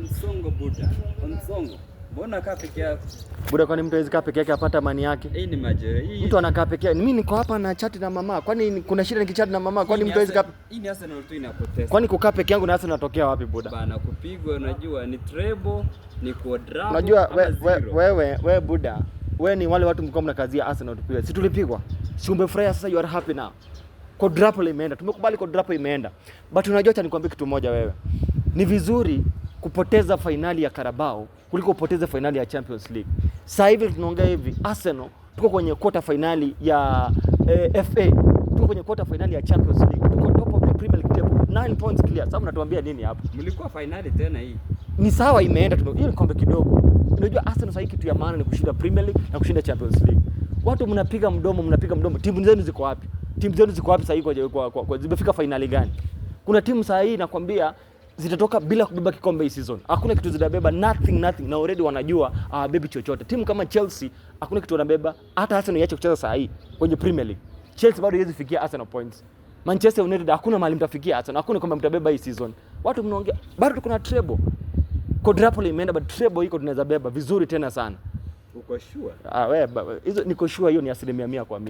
Onsongo Buda. Onsongo. Mbona kaa peke yako? Buda, kwani mtu hawezi kaa peke yake apata amani yake? Hii ni majeuri. Mtu anakaa peke yake. Mimi niko hapa na chat na mama. Kwani kuna shida nikichati na mama? Kwani mtu hawezi kaa? Hii ni Arsenal tu inapoteza. Kwani kukaa peke yangu na Arsenal natokea wapi Buda? Bana kupigwa unajua ni treble, ni quadruple. Unajua wewe Buda, wewe ni wale watu mko mnakazia Arsenal tupigwe. Si tulipigwa? Si umefurahia sasa, you are happy now. Quadruple imeenda. Tumekubali quadruple imeenda. But unajua acha nikwambie kitu moja wewe. Ni vizuri kupoteza finali ya Carabao kuliko kupoteza finali ya Champions League. Sasa hivi tunaongea hivi, Arsenal tuko kwenye quarter finali ya FA. Tuko kwenye quarter finali ya Champions League. Tuko top of the Premier League table. 9 points clear. Sasa mnatuambia nini hapa? Mlikuwa finali tena hii. Ni sawa imeenda tu. Hiyo ni kombe kidogo. Unajua Arsenal sasa kitu ya maana ni kushinda Premier League na kushinda Champions League. Watu mnapiga mdomo. Timu zenu ziko wapi? Timu zenu ziko wapi sasa hivi kwa zimefika finali gani? Kuna timu sasa hii nakwambia zitatoka bila kubeba kikombe hii season. Hakuna kitu zitabeba, nothing na already wanajua baby chochote. Timu kama Chelsea hakuna kitu wanabeba, hata Arsenal iache kucheza saa hii kwenye Premier League. Chelsea bado haiwezi fikia Arsenal points. Manchester United hakuna mahali mtafikia Arsenal, hakuna kama mtabeba hii season. Watu mnaongea bado tuko na treble. Quadruple imeenda but treble iko tunaweza beba vizuri tena sana. Uko sure? Wewe hizo niko sure, hiyo ni 100% kwa mimi.